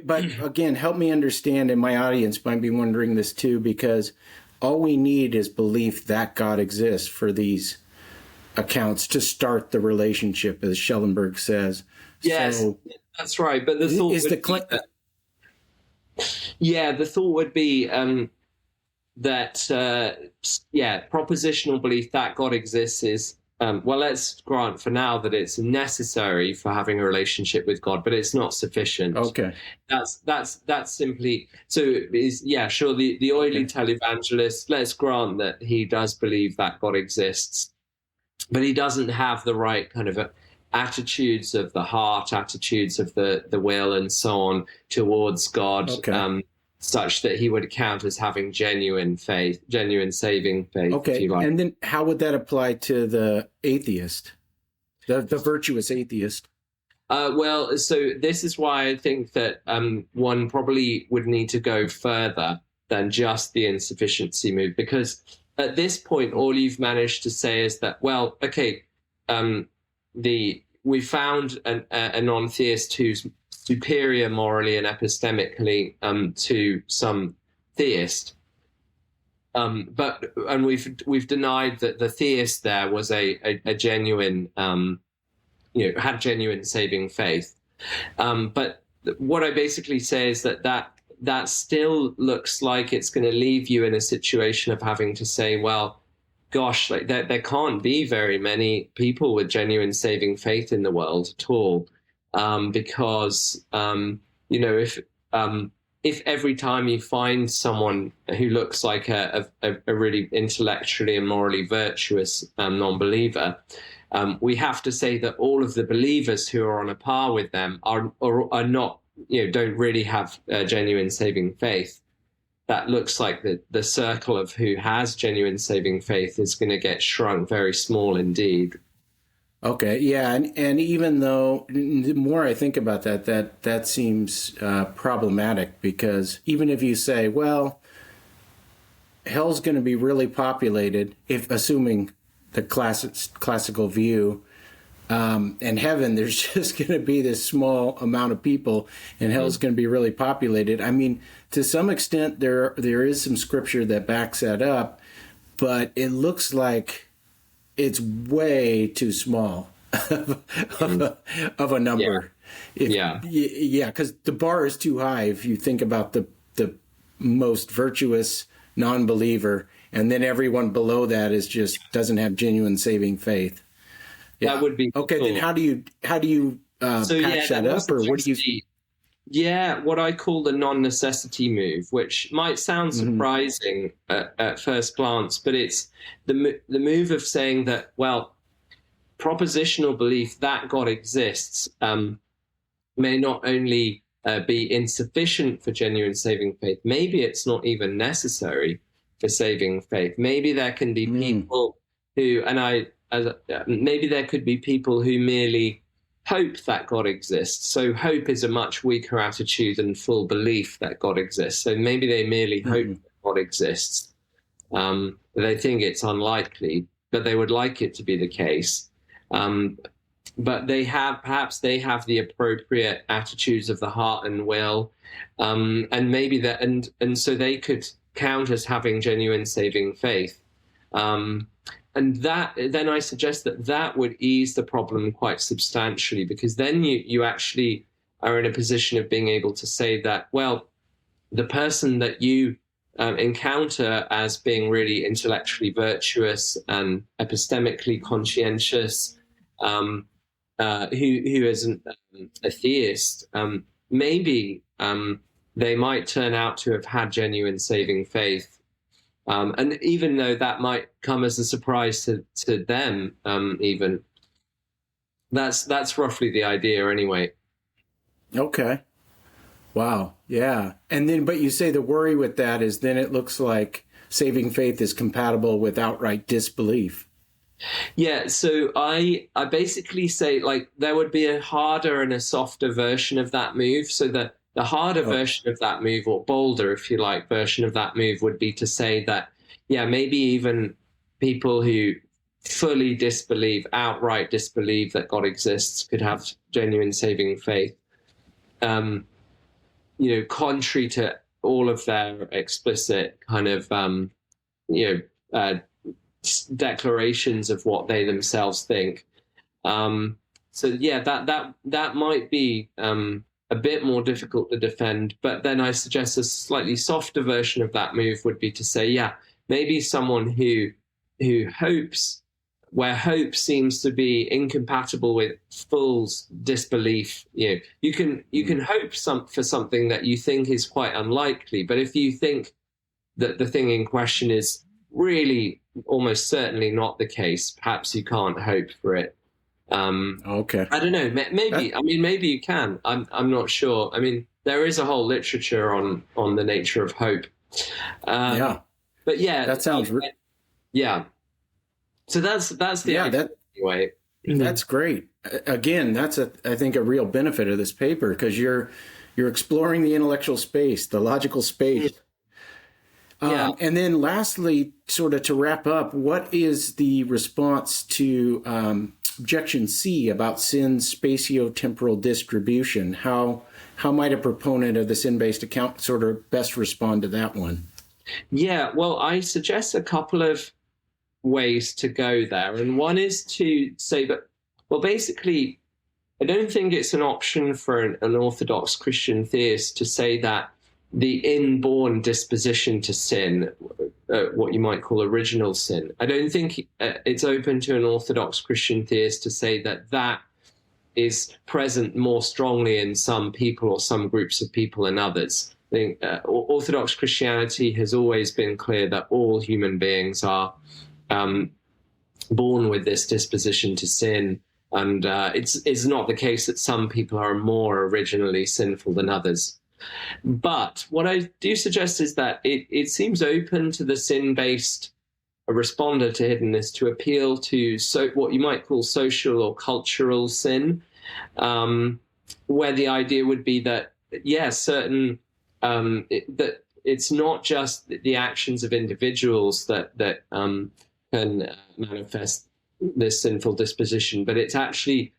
But again, help me understand, and my audience might be wondering this too, because all we need is belief that God exists for these accounts to start the relationship, as Schellenberg says. Yes, so that's right. But the thought is Yeah, the thought would be that propositional belief that God exists is well, let's grant for now that it's necessary for having a relationship with God, but it's not sufficient. Okay. That's simply so. Is sure, the oily televangelist. Let's grant that he does believe that God exists, but he doesn't have the right kind of attitudes of the heart, attitudes of the will, and so on towards God. Okay. Such that he would count as having genuine faith, genuine saving faith, if Okay. you like. And then how would that apply to the atheist, the virtuous atheist? Well, so this is why I think that one probably would need to go further than just the insufficiency move, because at this point, all you've managed to say is that, well, okay, we found a non-theist who's superior morally and epistemically to some theist, but we've denied that the theist there was a genuine had genuine saving faith. But what I basically say is that still looks like it's going to leave you in a situation of having to say, well, gosh, like there can't be very many people with genuine saving faith in the world at all, because if every time you find someone who looks like a really intellectually and morally virtuous non-believer, we have to say that all of the believers who are on a par with them are not, don't really have genuine saving faith. That looks like the circle of who has genuine saving faith is going to get shrunk very small indeed. Okay, yeah, and even though the more I think about that seems problematic, because even if you say, well, hell's going to be really populated, if assuming the classical view, and heaven, there's just going to be this small amount of people, and hell's going to be really populated. I mean, to some extent, there is some scripture that backs that up, but it looks like it's way too small of a number. Yeah. Because the bar is too high if you think about the most virtuous non-believer, and then everyone below that is doesn't have genuine saving faith. Yeah. That would be okay. cool. Then how do you patch that up, or what do you? Yeah, what I call the non-necessity move, which might sound surprising at first glance, but it's the move of saying that, well, propositional belief that God exists may not only be insufficient for genuine saving faith, maybe it's not even necessary for saving faith. Maybe there can be people who, maybe there could be people who merely hope that God exists. So hope is a much weaker attitude than full belief that God exists. So maybe they merely hope that God exists. They think it's unlikely, but they would like it to be the case. But perhaps they have the appropriate attitudes of the heart and will, and maybe that, and so they could count as having genuine saving faith. And then I suggest that would ease the problem quite substantially, because then you actually are in a position of being able to say that, well, the person that you encounter as being really intellectually virtuous and epistemically conscientious, who is a theist, maybe they might turn out to have had genuine saving faith. And even though that might come as a surprise to them, even that's roughly the idea anyway. Okay. Wow. Yeah. And then, but you say the worry with that is then it looks like saving faith is compatible with outright disbelief. Yeah. So I basically say, like, there would be a harder and a softer version of that move. So that the harder version of that move, or bolder, if you like, version of that move would be to say that, yeah, maybe even people who fully disbelieve, outright disbelieve that God exists could have genuine saving faith. Contrary to all of their explicit kind of, declarations of what they themselves think. So yeah, that might be a bit more difficult to defend. But then I suggest a slightly softer version of that move would be to say, yeah, maybe someone who hopes, where hope seems to be incompatible with full disbelief. You can hope for something that you think is quite unlikely, but if you think that the thing in question is really almost certainly not the case, perhaps you can't hope for it. Okay. I don't know. Maybe. I mean, maybe you can. I'm not sure. I mean, there is a whole literature on the nature of hope. Yeah. But yeah, That sounds. Yeah. So that's the anyway. That's great. Again, that's I think a real benefit of this paper, because you're exploring the intellectual space, the logical space. Yeah. And then lastly, sort of to wrap up, what is the response to objection C about sin's spatiotemporal distribution? How might a proponent of the sin-based account sort of best respond to that one? Yeah, well, I suggest a couple of ways to go there. And one is to say that, well, basically, I don't think it's an option for an Orthodox Christian theist to say that the inborn disposition to sin, what you might call original sin, I don't think it's open to an Orthodox Christian theist to say that that is present more strongly in some people or some groups of people than others. I think Orthodox Christianity has always been clear that all human beings are born with this disposition to sin, and it's not the case that some people are more originally sinful than others. But what I do suggest is that it seems open to the sin-based responder to hiddenness to appeal to what you might call social or cultural sin, where the idea would be that, certain that it's not just the actions of individuals that can manifest this sinful disposition, but it's actually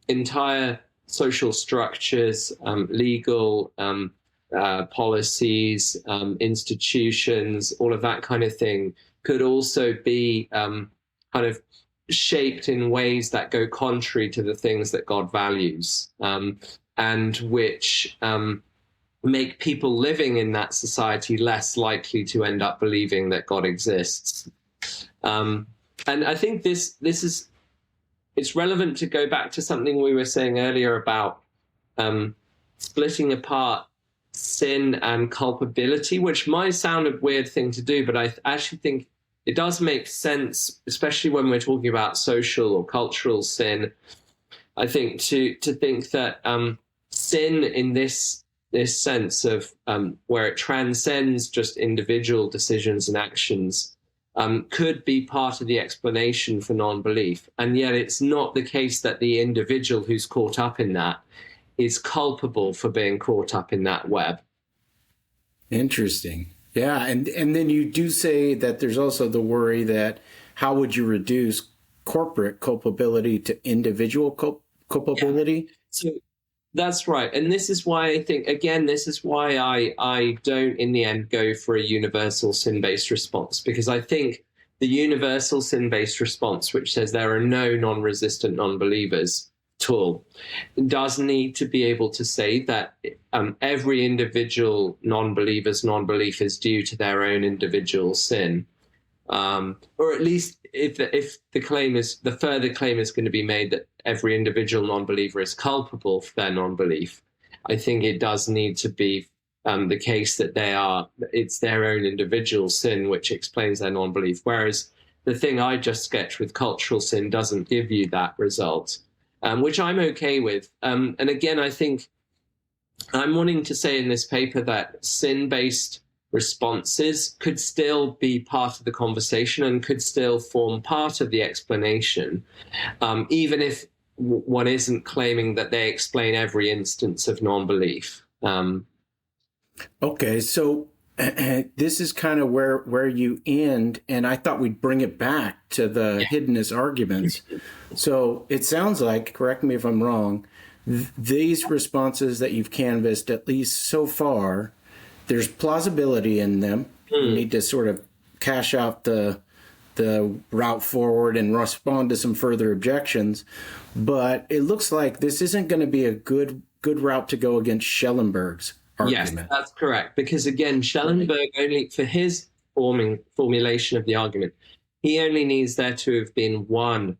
entire social structures, legal policies, institutions, all of that kind of thing could also be kind of shaped in ways that go contrary to the things that God values, and which make people living in that society less likely to end up believing that God exists. And I think it's relevant to go back to something we were saying earlier about splitting apart sin and culpability, which might sound a weird thing to do, but I actually think it does make sense, especially when we're talking about social or cultural sin. I think to think that sin in this sense of where it transcends just individual decisions and actions could be part of the explanation for non-belief. And yet it's not the case that the individual who's caught up in that is culpable for being caught up in that web. Interesting. Yeah, and then you do say that there's also the worry that how would you reduce corporate culpability to individual culpability? Yeah. So that's right. And this is why I think, again, this is why I don't in the end go for a universal sin-based response, because I think the universal sin-based response, which says there are no non-resistant non-believers at all, does need to be able to say that every individual non-believer's non-belief is due to their own individual sin. Or at least if the claim is, the further claim is going to be made that every individual non-believer is culpable for their non-belief, I think it does need to be the case that it's their own individual sin which explains their non-belief. Whereas the thing I just sketched with cultural sin doesn't give you that result, which I'm okay with. And again, I think I'm wanting to say in this paper that sin-based responses could still be part of the conversation and could still form part of the explanation, even if one isn't claiming that they explain every instance of non-belief. Okay, so this is kind of where you end, and I thought we'd bring it back to the hiddenness arguments. So it sounds like, correct me if I'm wrong, these responses that you've canvassed, at least so far, there's plausibility in them. You need to sort of cash out the route forward and respond to some further objections. But it looks like this isn't going to be a good good route to go against Schellenberg's argument. Yes, that's correct. Because again, Schellenberg only, for his formulation of the argument, he only needs there to have been one,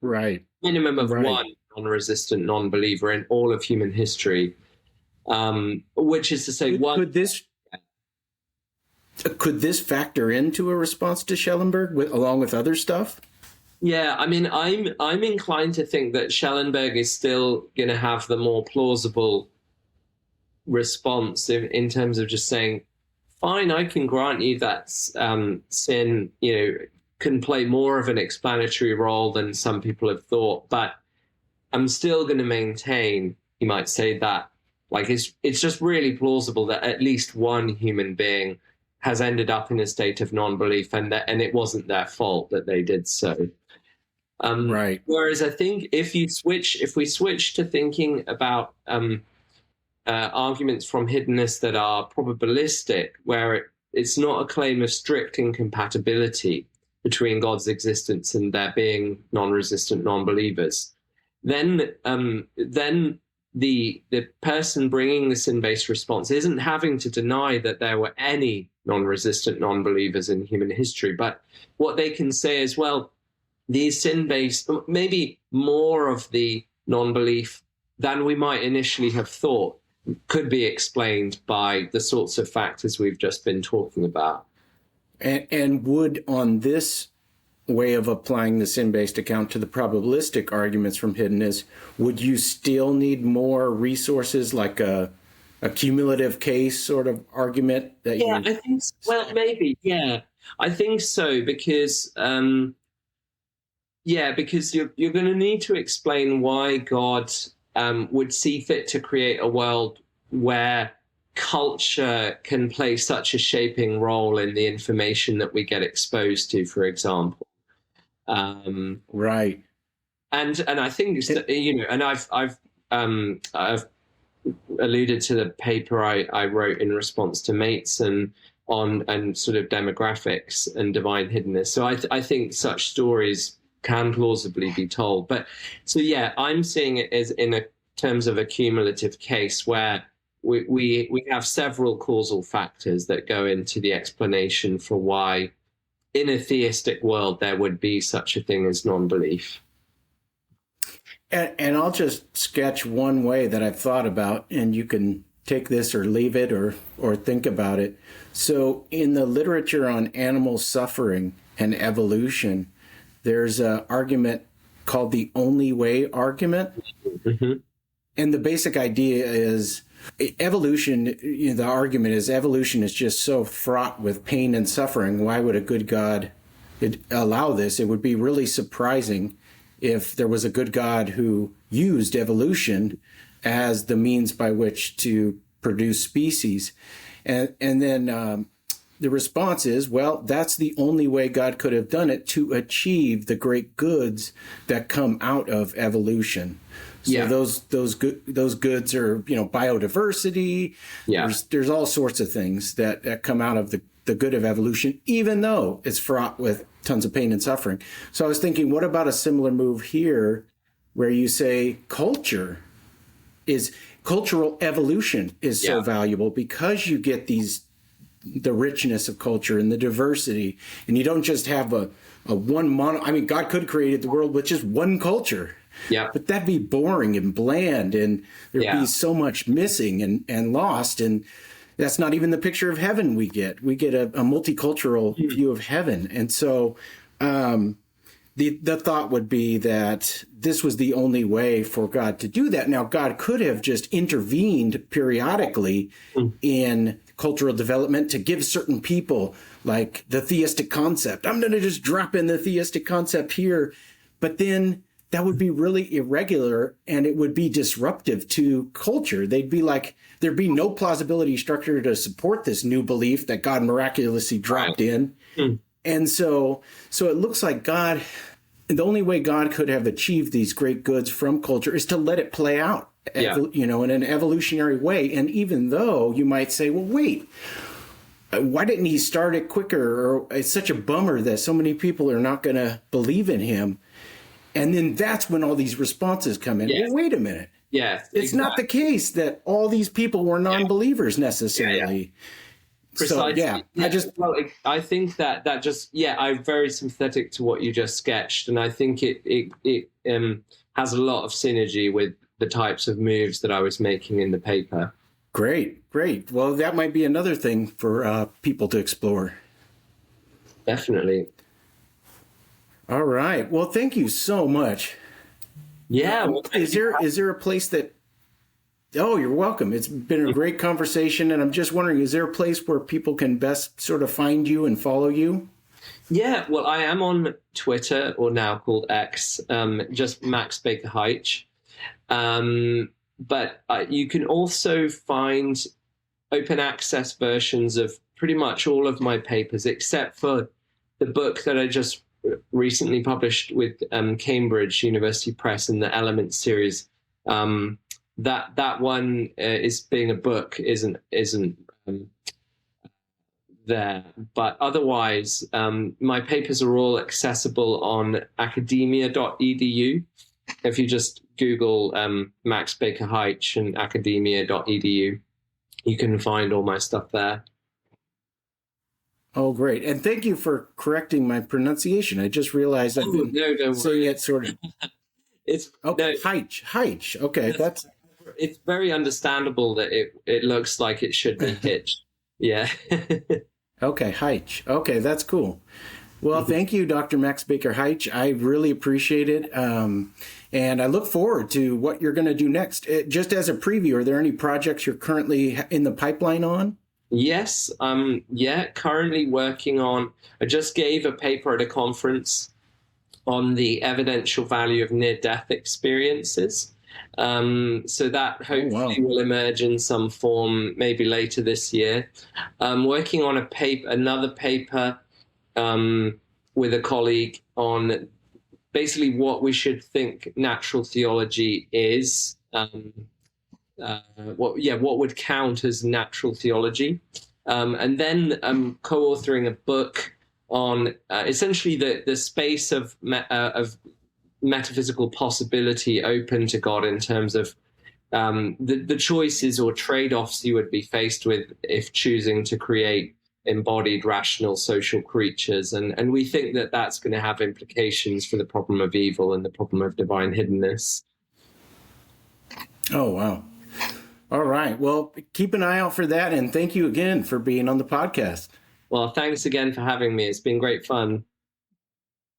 Right. minimum of Right. one non-resistant non-believer in all of human history, which is to say, Could this factor into a response to Schellenberg along with other stuff? Yeah, I mean, I'm inclined to think that Schellenberg is still going to have the more plausible response in terms of just saying, fine, I can grant you that sin, can play more of an explanatory role than some people have thought, but I'm still going to maintain, you might say, that like it's just really plausible that at least one human being has ended up in a state of non-belief, and it wasn't their fault that they did so. Right. Whereas I think if we switch to thinking about arguments from Hiddenness that are probabilistic, where it's not a claim of strict incompatibility between God's existence and there being non-resistant non-believers, then the person bringing the sin-based response isn't having to deny that there were any non-resistant non-believers in human history, but what they can say is, well, these sin-based, maybe more of the non-belief than we might initially have thought, could be explained by the sorts of factors we've just been talking about. And would, on this way of applying the sin-based account to the probabilistic arguments from Hiddenness, would you still need more resources, like a cumulative case sort of argument? I think so. Well, maybe, yeah. I think so, because because you're going to need to explain why God would see fit to create a world where culture can play such a shaping role in the information that we get exposed to, for example. Right. And I think, and I've alluded to the paper I wrote in response to Mateson on sort of demographics and divine hiddenness. So I think such stories can plausibly be told. But so, yeah, I'm seeing it as in terms of a cumulative case where we have several causal factors that go into the explanation for why in a theistic world there would be such a thing as non-belief. And I'll just sketch one way that I've thought about, and you can take this or leave it or think about it. So in the literature on animal suffering and evolution, there's an argument called the only way argument. Mm-hmm. And the basic idea is evolution, the argument is evolution is just so fraught with pain and suffering. Why would a good God allow this? It would be really surprising if there was a good God who used evolution as the means by which to produce species. And then the response is, well, that's the only way God could have done it to achieve the great goods that come out of evolution. So those goods are, biodiversity. Yeah. There's all sorts of things that come out of the good of evolution, even though it's fraught with tons of pain and suffering. So I was thinking, what about a similar move here where you say cultural evolution is so valuable because you get the richness of culture and the diversity, and you don't just have a one God could have created the world with just one culture. Yeah. But that'd be boring and bland, and there'd be so much missing and lost. And that's not even the picture of heaven we get. We get a multicultural view of heaven. And so the thought would be that this was the only way for God to do that. Now, God could have just intervened periodically in cultural development to give certain people, like, the theistic concept. I'm going to just drop in the theistic concept here. But then that would be really irregular, and it would be disruptive to culture. There'd be no plausibility structure to support this new belief that God miraculously dropped in. And so it looks like God, the only way God could have achieved these great goods from culture is to let it play out, in an evolutionary way. And even though you might say, well, wait, why didn't he start it quicker? Or it's such a bummer that so many people are not going to believe in him. And then that's when all these responses come in. Well, wait a minute. Yes, it's not the case that all these people were non-believers necessarily. Precisely. So I think that just I'm very sympathetic to what you just sketched, and I think it has a lot of synergy with the types of moves that I was making in the paper. Great. Well, that might be another thing for people to explore. Definitely. All right. Well, thank you so much. Yeah. Is there a place that? Oh, you're welcome. It's been a great conversation, and I'm just wondering, is there a place where people can best sort of find you and follow you? Yeah, well, I am on Twitter, or now called X, just Max Baker-Hytch. But you can also find open access versions of pretty much all of my papers, except for the book that I just recently published with Cambridge University Press in the Element series. That one is being a book isn't there, but otherwise my papers are all accessible on academia.edu. If you just Google Max Baker-Hytch and academia.edu, you can find all my stuff there. Oh, great. And thank you for correcting my pronunciation. I just realized I've been saying it sort of. Hytch. Okay, that's. It's very understandable that it looks like it should be Hitch. Yeah. Okay, Hytch. Okay, that's cool. Well, thank you, Dr. Max Baker-Hytch. I really appreciate it. And I look forward to what you're going to do next. Just as a preview, are there any projects you're currently in the pipeline on? Yes. Currently working on, I just gave a paper at a conference on the evidential value of near-death experiences. So that hopefully will emerge in some form maybe later this year. I'm working on another paper with a colleague on basically what we should think natural theology is. What would count as natural theology, and then I'm co-authoring a book on essentially the space of metaphysical possibility open to God in terms of the choices or trade-offs you would be faced with if choosing to create embodied rational social creatures, and we think that that's going to have implications for the problem of evil and the problem of divine hiddenness. Oh, wow. All right. Well, keep an eye out for that, and thank you again for being on the podcast. Well, thanks again for having me. It's been great fun.